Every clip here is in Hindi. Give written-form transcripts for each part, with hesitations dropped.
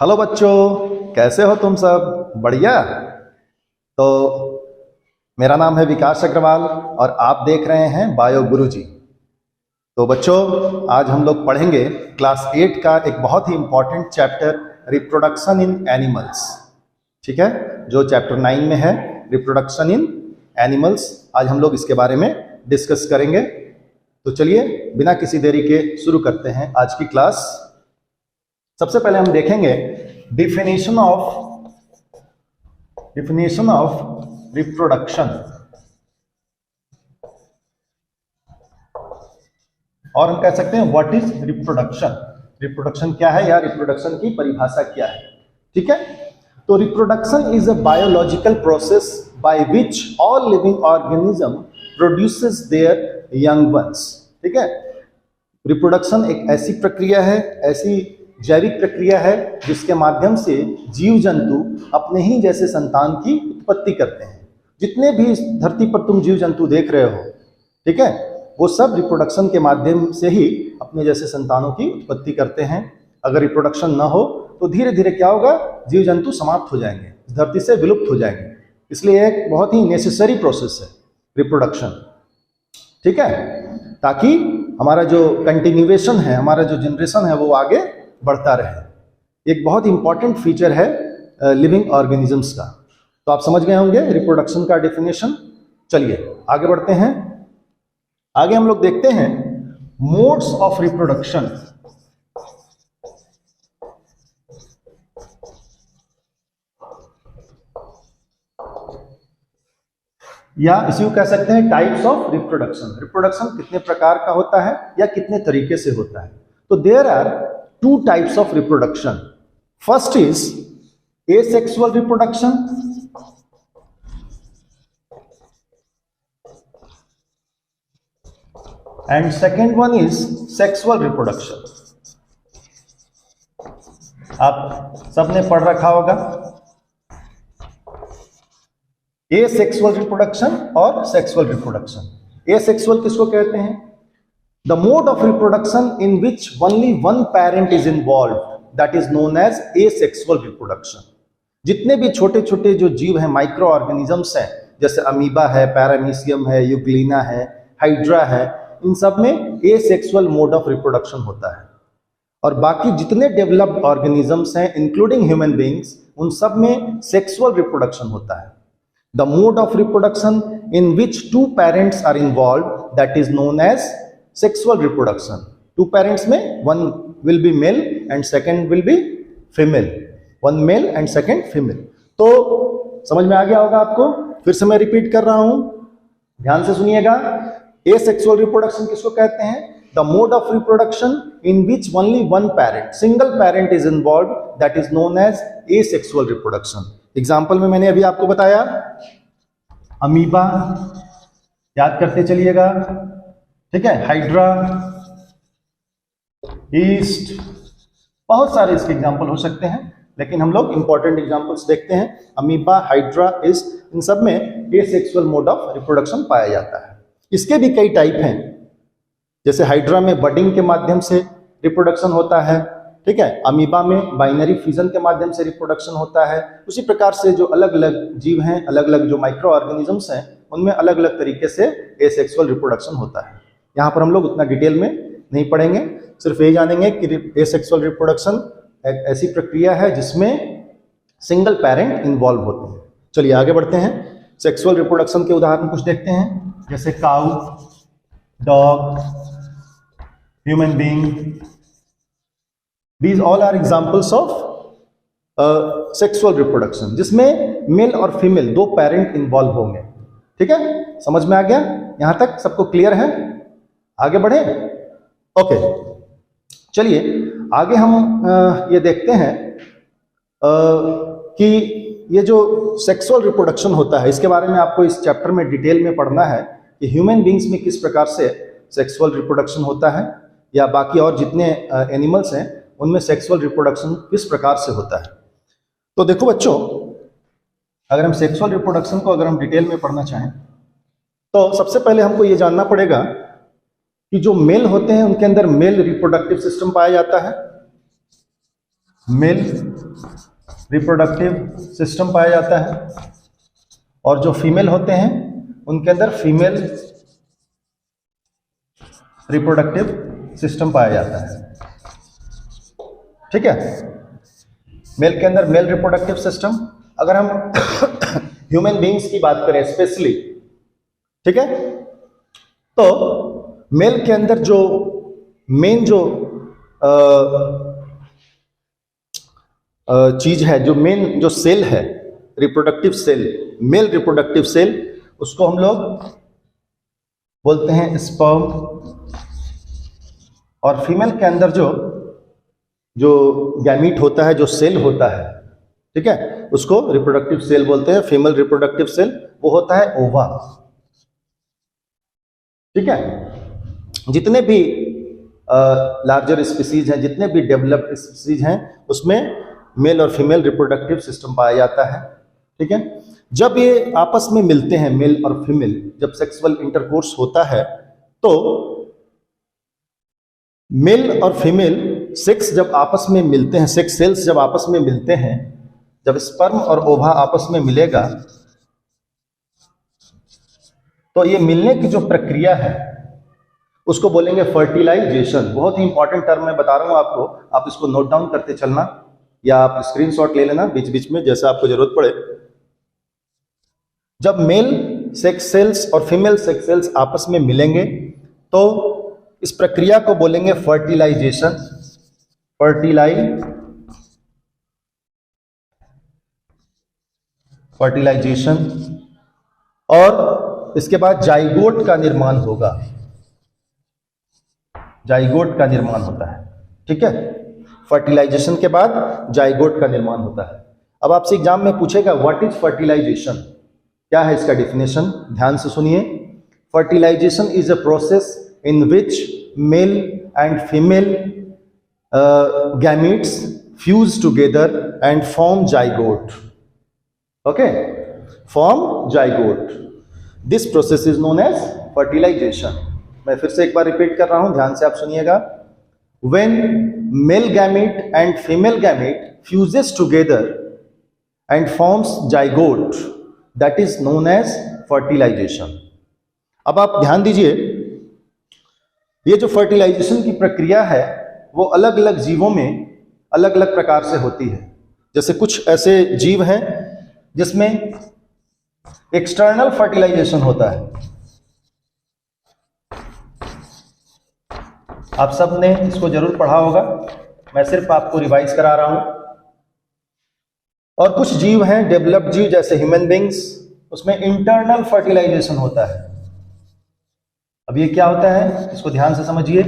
हेलो बच्चों, कैसे हो तुम सब? बढ़िया। तो मेरा नाम है विकास अग्रवाल और आप देख रहे हैं बायो गुरुजी। तो बच्चों, आज हम लोग पढ़ेंगे क्लास 8 का एक बहुत ही important chapter, reproduction in animals. ठीक है, जो चैप्टर 9 में है, रिप्रोडक्शन इन एनिमल्स। आज हम लोग इसके बारे में डिस्कस करेंगे। तो चलिए बिना किसी देरी के शुरू करते हैं आज की क्लास। सबसे पहले हम देखेंगे डिफिनेशन ऑफ रिप्रोडक्शन, और हम कह सकते हैं व्हाट इज रिप्रोडक्शन। रिप्रोडक्शन क्या है या रिप्रोडक्शन की परिभाषा क्या है। ठीक है, तो reproduction is a biological process by which all living organism produces there young ones. ठीक है, रिप्रोडक्शन एक ऐसी प्रक्रिया है, ऐसी जैविक प्रक्रिया है जिसके माध्यम से जीव जंतु अपने ही जैसे संतान की उत्पत्ति करते हैं। जितने भी इस धरती पर तुम जीव जंतु देख रहे हो, ठीक है, वो सब रिप्रोडक्शन के माध्यम से ही अपने जैसे संतानों की उत्पत्ति करते हैं। अगर रिप्रोडक्शन ना हो तो धीरे धीरे क्या होगा, जीव जंतु समाप्त हो जाएंगे, इस धरती से विलुप्त हो जाएंगे। इसलिए एक बहुत ही नेसेसरी प्रोसेस है रिप्रोडक्शन। ठीक है, ताकि हमारा जो कंटिन्यूएशन है, हमारा जो जनरेशन है, वो आगे बढ़ता रहे। एक बहुत इंपॉर्टेंट फीचर है लिविंग ऑर्गेनिजम्स का। तो आप समझ गए होंगे रिप्रोडक्शन का डेफिनेशन। चलिए आगे बढ़ते हैं। आगे हम लोग देखते हैं मोड्स ऑफ रिप्रोडक्शन। या इसी को कह सकते हैं टाइप्स ऑफ रिप्रोडक्शन। रिप्रोडक्शन कितने प्रकार का होता है या कितने तरीके से होता है। तो there are two types of reproduction. First is asexual reproduction and second one is sexual reproduction. आप सबने पढ़ रखा होगा asexual reproduction और sexual reproduction. asexual किसको कहते हैं? The mode of reproduction in which only one parent is involved, that is known as asexual reproduction. जितने भी छोटे छोटे जो जीव हैं, माइक्रो ऑर्गेनिजम्स हैं, जैसे अमीबा है, पैरामीशियम है, यूग्लिना है, हाइड्रा है, इन सब में एसेक्सुअल मोड ऑफ रिप्रोडक्शन होता है। और बाकी जितने डेवलप्ड ऑर्गेनिजम्स हैं इंक्लूडिंग ह्यूमन बीइंग्स, उन सब में सेक्सुअल रिप्रोडक्शन होता है। The mode of reproduction in which two parents are involve, that is known as sexual reproduction. Two parents में one will be male and second will be female, one male and second female. तो समझ में आ गया होगा आपको। फिर से मैं रिपीट कर रहा हूं, ध्यान से सुनिएगा। एसेक्सुअल रिप्रोडक्शन किसको कहते हैं? The mode of reproduction in which only one parent, single parent is involve, that is known as asexual reproduction. Example में मैंने अभी आपको बताया अमीबा, याद करते चलिएगा। ठीक है, हाइड्रा, ईस्ट, बहुत सारे इसके एग्जाम्पल हो सकते हैं, लेकिन हम लोग इंपॉर्टेंट एग्जाम्पल्स देखते हैं। अमीबा, हाइड्रा, ईस्ट, इन सब में एसेक्सुअल मोड ऑफ रिप्रोडक्शन पाया जाता है। इसके भी कई टाइप हैं। जैसे हाइड्रा में बडिंग के माध्यम से रिप्रोडक्शन होता है। ठीक है, अमीबा में बाइनरी फ्यूजन के माध्यम से रिप्रोडक्शन होता है। उसी प्रकार से जो अलग अलग जीव हैं, अलग अलग जो माइक्रो ऑर्गेनिजम्स हैं, उनमें अलग अलग तरीके से एसेक्सुअल रिप्रोडक्शन होता है। यहाँ पर हम लोग उतना डिटेल में नहीं पढ़ेंगे, सिर्फ ये जानेंगे कि एसेक्सुअल रिप्रोडक्शन एक ऐसी प्रक्रिया है जिसमें सिंगल पेरेंट इन्वॉल्व होते हैं। चलिए आगे बढ़ते हैं। सेक्सुअल रिप्रोडक्शन के उदाहरण कुछ देखते हैं, जैसे cow, dog, human being. These all are examples of sexual reproduction, जिसमें मेल और फीमेल दो पेरेंट इन्वॉल्व होंगे। ठीक है, समझ में आ गया? यहां तक सबको क्लियर है? आगे बढ़े? ओके, चलिए आगे हम ये देखते हैं कि ये जो सेक्सुअल रिप्रोडक्शन होता है, इसके बारे में आपको इस चैप्टर में डिटेल में पढ़ना है कि ह्यूमन बीइंग्स में किस प्रकार से सेक्सुअल रिप्रोडक्शन होता है, या बाकी और जितने एनिमल्स हैं उनमें सेक्सुअल रिप्रोडक्शन किस प्रकार से होता है। तो देखो बच्चों, अगर हम सेक्सुअल रिप्रोडक्शन को अगर हम डिटेल में पढ़ना चाहें तो सबसे पहले हमको ये जानना पड़ेगा कि जो मेल होते हैं उनके अंदर मेल रिप्रोडक्टिव सिस्टम पाया जाता है, मेल रिप्रोडक्टिव सिस्टम पाया जाता है, और जो फीमेल होते हैं उनके अंदर फीमेल रिप्रोडक्टिव सिस्टम पाया जाता है। ठीक है, मेल के अंदर मेल रिप्रोडक्टिव सिस्टम। अगर हम ह्यूमन बीइंग्स की बात करें स्पेशली, ठीक है, तो मेल के अंदर जो मेन जो चीज है, जो मेन जो सेल है, reproductive cell, male reproductive cell, उसको हम लोग बोलते हैं स्पर्म। और फीमेल के अंदर जो गैमीट होता है, जो सेल होता है, ठीक है, उसको रिप्रोडक्टिव सेल बोलते हैं। फीमेल रिप्रोडक्टिव सेल वो होता है ओवा। ठीक है, जितने भी लार्जर स्पीसीज हैं, जितने भी डेवलप्ड स्पीसीज हैं, उसमें मेल और फीमेल रिप्रोडक्टिव सिस्टम पाया जाता है। ठीक है, जब ये आपस में मिलते हैं, मेल और फीमेल, जब सेक्सुअल इंटरकोर्स होता है, तो मेल और फीमेल सेक्स जब आपस में मिलते हैं, सेक्स सेल्स जब आपस में मिलते हैं, जब स्पर्म और ओवा आपस में मिलेगा, तो ये मिलने की जो प्रक्रिया है उसको बोलेंगे फर्टिलाइजेशन। बहुत ही इंपॉर्टेंट टर्म मैं बता रहा हूं आपको, आप इसको नोट डाउन करते चलना या आप स्क्रीनशॉट ले लेना बीच बीच में जैसे आपको जरूरत पड़े। जब मेल सेक्स सेल्स और फीमेल सेक्स सेल्स आपस में मिलेंगे तो इस प्रक्रिया को बोलेंगे फर्टिलाइजेशन। फर्टिलाइजेशन। और इसके बाद जाइगोट का निर्माण होगा, जाइगोट का निर्माण होता है। ठीक है, फर्टिलाइजेशन के बाद जाइगोट का निर्माण होता है। अब आपसे एग्जाम में पूछेगा व्हाट इज फर्टिलाइजेशन, क्या है इसका डिफिनेशन, ध्यान से सुनिए। Fertilisation is a process in which male and female gametes fuse together and form zygote. Okay, form zygote. This process is known as fertilization. मैं फिर से एक बार रिपीट कर रहा हूं, ध्यान से आप सुनिएगा। When male gamete and female gamete fuses together and forms zygote, that is known as fertilization. अब आप ध्यान दीजिए, ये जो फर्टिलाइजेशन की प्रक्रिया है वो अलग अलग जीवों में अलग अलग प्रकार से होती है। जैसे कुछ ऐसे जीव हैं जिसमें एक्सटर्नल फर्टिलाइजेशन होता है, आप सब ने इसको जरूर पढ़ा होगा, मैं सिर्फ आपको रिवाइज करा रहा हूं। और कुछ जीव हैं डेवलप्ड जीव जैसे ह्यूमन बीइंग्स, उसमें इंटरनल फर्टिलाइजेशन होता है। अब ये क्या होता है इसको ध्यान से समझिए।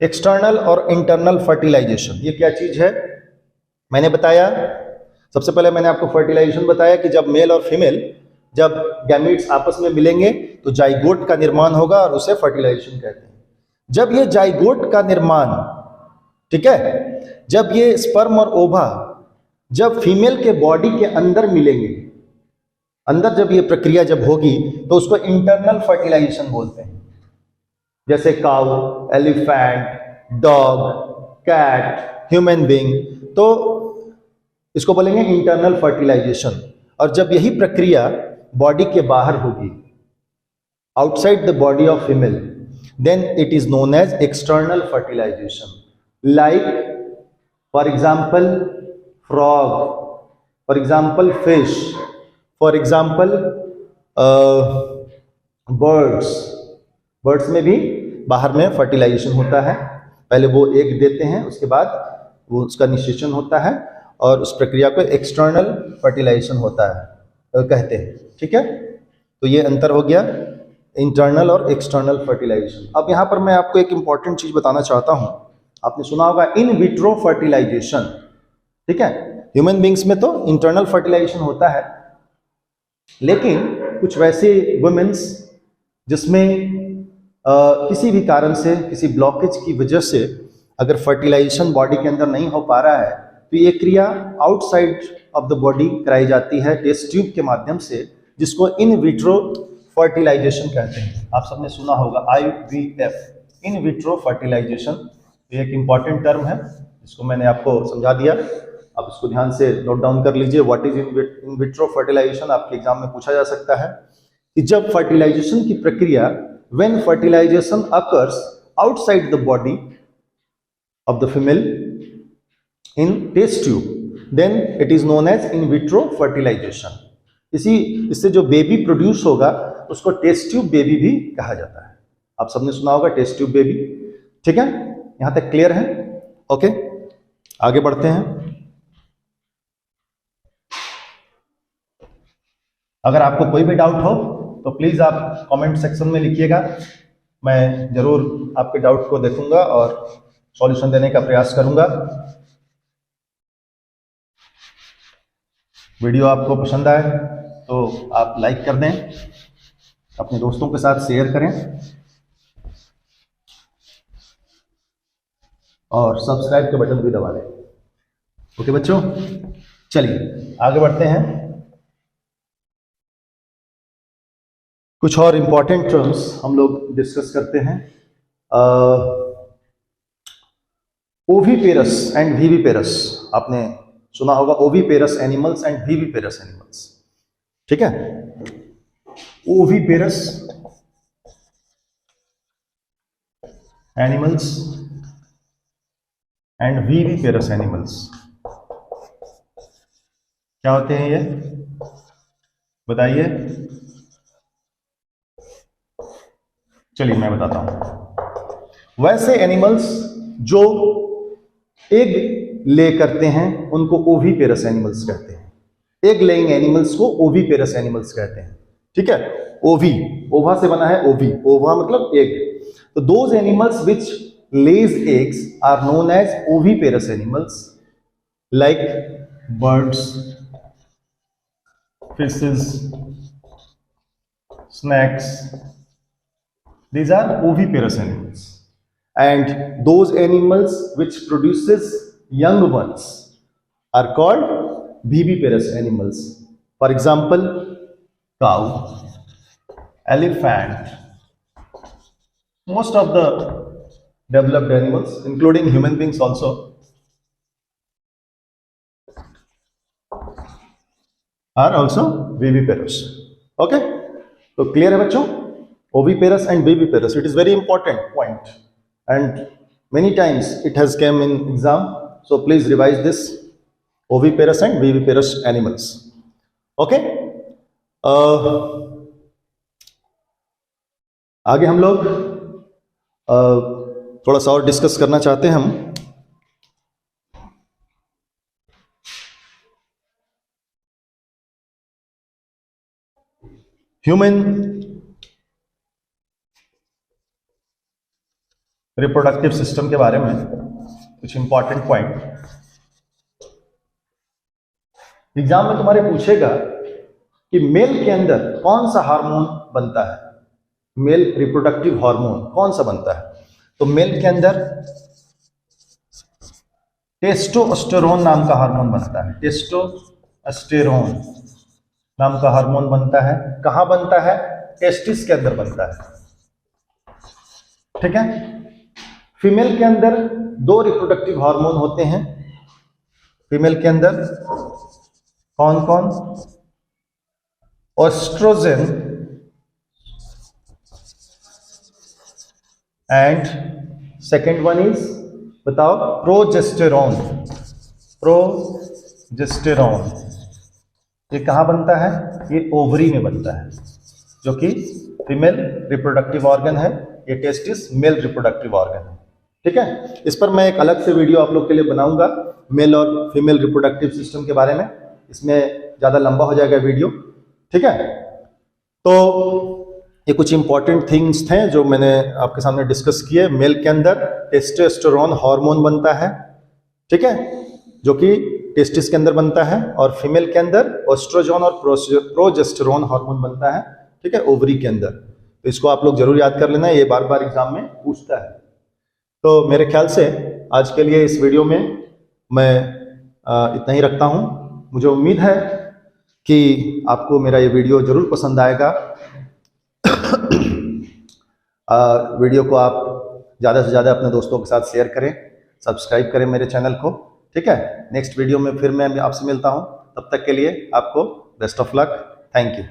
एक्सटर्नल और इंटरनल फर्टिलाइजेशन ये क्या चीज है मैंने बताया। सबसे पहले मैंने आपको फर्टिलाइजेशन बताया कि जब मेल और फीमेल जब गैमीट्स आपस में मिलेंगे तो जाइगोट का निर्माण होगा और उसे फर्टिलाइजेशन कहते हैं। जब ये जाइगोट का निर्माण, ठीक है, जब ये स्पर्म और ओवा जब फीमेल के बॉडी के अंदर मिलेंगे, अंदर जब ये प्रक्रिया जब होगी तो उसको इंटरनल फर्टिलाइजेशन बोलते हैं। जैसे cow, elephant, dog, cat, human being, तो इसको बोलेंगे इंटरनल फर्टिलाइजेशन। और जब यही प्रक्रिया बॉडी के बाहर होगी, outside the body of female, then it is known as external fertilisation. Like for example frog, for example fish, for example birds में भी बाहर में फर्टिलाइजेशन होता है। पहले वो एग देते हैं, उसके बाद वो उसका निषेचन होता है और उस प्रक्रिया को एक्सटर्नल फर्टिलाइजेशन होता है कहते हैं। ठीक है, तो ये अंतर हो गया इंटरनल और एक्सटर्नल फर्टिलाइजेशन। अब यहाँ पर मैं आपको एक इंपॉर्टेंट चीज बताना चाहता हूँ। आपने सुना होगा इन विट्रो फर्टिलाइजेशन। ठीक है, ह्यूमन बींग्स में तो इंटरनल फर्टिलाइजेशन होता है, लेकिन कुछ वैसे वुमेन्स जिसमें किसी भी कारण से, किसी ब्लॉकेज की वजह से अगर फर्टिलाइजेशन बॉडी के अंदर नहीं हो पा रहा है तो ये क्रिया आउटसाइड ऑफ द बॉडी कराई जाती है टेस्ट ट्यूब के माध्यम से, जिसको इन विट्रो फर्टिलाइजेशन कहते हैं। आप सबने सुना होगा IVF, इन विट्रो फर्टिलाइजेशन। ये एक इंपॉर्टेंट टर्म है, इसको मैंने आपको समझा दिया, आप इसको ध्यान से नोट डाउन कर लीजिए। What is in vitro fertilisation, आपके एग्जाम में पूछा जा सकता है कि जब फर्टिलाइजेशन की प्रक्रिया, when fertilisation occurs outside the body of the female in test tube, then it is known as in vitro fertilisation. इससे जो बेबी प्रोड्यूस होगा उसको टेस्ट ट्यूब बेबी भी कहा जाता है। आप सबने सुना होगा टेस्ट ट्यूब बेबी। ठीक है, यहां तक क्लियर है? ओके, आगे बढ़ते हैं। अगर आपको कोई भी डाउट हो तो प्लीज आप कमेंट सेक्शन में लिखिएगा, मैं जरूर आपके डाउट को देखूंगा और सॉल्यूशन देने का प्रयास करूंगा। वीडियो आपको पसंद आए तो आप लाइक कर दें, अपने दोस्तों के साथ शेयर करें और सब्सक्राइब के बटन भी दबा दें। ओके बच्चों, चलिए आगे बढ़ते हैं। कुछ और इंपॉर्टेंट टर्म्स हम लोग डिस्कस करते हैं। ओविपेरस एंड विविपेरस, आपने सुना होगा oviparous animals and viviparous animals. ठीक है, oviparous animals and viviparous animals क्या होते हैं ये बताइए? चलिए मैं बताता हूं। वैसे एनिमल्स जो एग ले करते हैं उनको ओविपेरस एनिमल्स कहते हैं। एग लेइंग एनिमल्स को ओविपेरस एनिमल्स कहते हैं। ठीक है, ओवी, ओवा से बना है ओवी, ओवा मतलब एग। तो those animals which lays eggs are known as oviparous animals, like birds, fishes, snakes. These are oviparous animals. And those animals which produces young ones are called viviparous animals. For example, cow, elephant, most of the developed animals, including human beings also, are also viviparous. Okay, तो clear है बच्चों? Oviparous and viviparous, it is very important point and many times it has came in exam, so please revise this, oviparous and viviparous animals. Okay, आगे हम लोग थोड़ा सा और डिस्कस करना चाहते हैं हम। ह्यूमन रिप्रोडक्टिव सिस्टम के बारे में कुछ इंपॉर्टेंट पॉइंट। एग्जाम में तुम्हारे पूछेगा कि मेल के अंदर कौन सा हार्मोन बनता है, मेल रिप्रोडक्टिव हार्मोन कौन सा बनता है? तो मेल के अंदर टेस्टोस्टेरोन नाम का हार्मोन बनता है। टेस्टोस्टेरोन नाम का हार्मोन बनता है। कहां बनता है? टेस्टिस के अंदर बनता है। ठीक है, फीमेल के अंदर दो रिप्रोडक्टिव हार्मोन होते हैं। फीमेल के अंदर कौन कौन? Oestrogen and second one is, बताओ, प्रोजेस्टेरोन। प्रोजेस्टेरोन ये कहां बनता है? ये ओवरी में बनता है, जो कि फीमेल रिप्रोडक्टिव ऑर्गन है। ये टेस्टिस मेल रिप्रोडक्टिव ऑर्गन है। ठीक है, इस पर मैं एक अलग से वीडियो आप लोग के लिए बनाऊंगा, मेल और फीमेल रिप्रोडक्टिव सिस्टम के बारे में। इसमें ज़्यादा लंबा हो जाएगा वीडियो। ठीक है, तो ये कुछ इंपॉर्टेंट थिंग्स थे जो मैंने आपके सामने डिस्कस किए। मेल के अंदर टेस्टोस्टेरोन हार्मोन बनता है, ठीक है, जो कि टेस्टिस के अंदर बनता है, और फीमेल के अंदर एस्ट्रोजन और प्रोजेस्टेरोन हार्मोन बनता है, ठीक है, ओवरी के अंदर। तो इसको आप लोग जरूर याद कर लेना, ये बार बार एग्जाम में पूछता है। तो मेरे ख्याल से आज के लिए इस वीडियो में मैं इतना ही रखता हूँ। मुझे उम्मीद है कि आपको मेरा ये वीडियो जरूर पसंद आएगा। वीडियो को आप ज़्यादा से ज़्यादा अपने दोस्तों के साथ शेयर करें, सब्सक्राइब करें मेरे चैनल को। ठीक है, नेक्स्ट वीडियो में फिर मैं आपसे मिलता हूँ। तब तक के लिए आपको best of luck. Thank you.